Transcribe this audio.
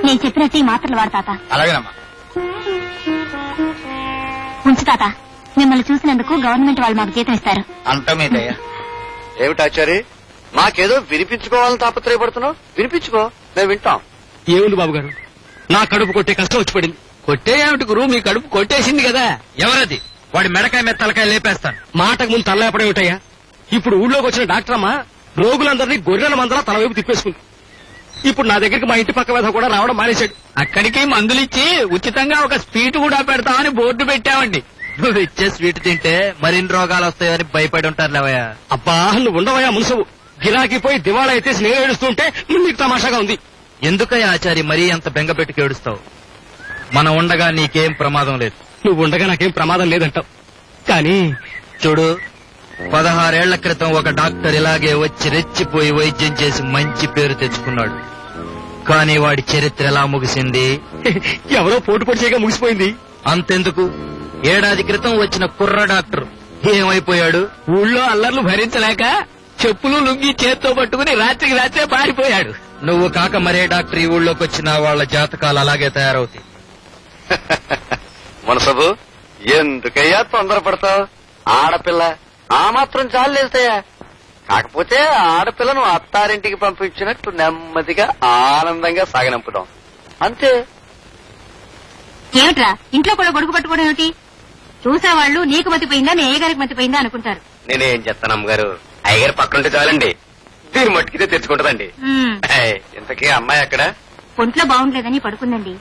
నేను చెప్పినట్టు ఈ మాత్రలు వాడు తాత. అలాగేనమ్మా. ఉంచు తాత, మిమ్మల్ని చూసినందుకు గవర్నమెంట్ వాళ్ళు మాకు జీతం ఇస్తారు. అంత మీదయ్యా. ఏమిటాచారి మాకేదో వినిపించుకోవాలని తాపత్రయపడుతున్నావు? వినిపించుకో, మేము వింటాం. ఏముంది బాబు గారు, నా కడుపు కొట్టే కష్టం వచ్చి పడింది. కొట్టేమిటి గురువు, మీ కడుపు కొట్టేసింది కదా. ఎవరది? వాడి మెడకాయ మీద తలకాయ లేపేస్తాను. మాటకు ముందు తల్లపడే ఉంటాయా? ఇప్పుడు ఊళ్ళోకి వచ్చిన డాక్టర్ అమ్మా రోగులందరినీ గొర్రెల మందలా తలవైపు తిప్పేసుకుంది. ఇప్పుడు నా దగ్గరికి మా ఇంటి పక్క మీద కూడా రావడం మానేశాడు. అక్కడికి మందులిచ్చి ఉచితంగా ఒక స్వీట్ కూడా పెడతామని బోర్డు పెట్టామండి. నువ్వు ఇచ్చే స్వీట్ తింటే మరిన్ని రోగాలు వస్తాయని భయపడి ఉంటారు లేవయ్యా. అబ్బా నువ్వు ఉండవయ్యా మునుసవు. గిరాకీ పోయి దివాళా అయితే నేను ఏడుస్తుంటే నీకు తమాషాగా ఉంది. ఎందుకయ్యా ఆచారి మరీ అంత బెంగ పెట్టుకు ఏడుస్తావు? మనం ఉండగా నీకేం ప్రమాదం లేదు. నువ్వు ఉండగా నాకేం ప్రమాదం లేదంటావు. కానీ చూడు, 16 ఏళ్ల క్రితం ఒక డాక్టర్ ఇలాగే వచ్చి రెచ్చిపోయి వైద్యం చేసి మంచి పేరు తెచ్చుకున్నాడు. కానీ వాడి చరిత్ర ఎలా ముగిసింది? ఎవరో పోటు పొడి చేయగా ముగిసిపోయింది. అంతెందుకు, ఏడాది క్రితం వచ్చిన కుర్ర డాక్టర్ ఏమైపోయాడు? ఊళ్ళో అల్లర్లు భరించలేక చెప్పులు లుంగి చేత్తో పట్టుకుని రాత్రికి రాత్రే పారిపోయాడు. నువ్వు కాక మరే డాక్టర్ ఈ ఊళ్ళోకి వచ్చిన వాళ్ళ జాతకాలు అలాగే తయారవుతాయి. మనసబు ఎందుకయ్యా తొందరపడతావు? ఆడపిల్ల ఆ మాత్రం చాలేస్తాయా? కాకపోతే ఆడపిల్లను అత్తారింటికి పంపించినట్టు నెమ్మదిగా ఆనందంగా సాగనంపుదాం అంతే. ఏమిట్రా ఇంట్లో కూడా గొడుగు పట్టుకోవడం ఏమిటి? చూసేవాళ్ళు నీకు మతిపోయిందా నీ అయ్యగారికి మతిపోయిందా అనుకుంటారు. నేనేం చెప్తాను అమ్మగారు, అయ్యగారు పక్కనుంటే చాలండి, దీని మట్టుకితే తెచ్చుకుంటదండి. ఇంతకీ అమ్మాయి అక్కడ ఒంట్లో బాగుండలేదని పడుకుందండి.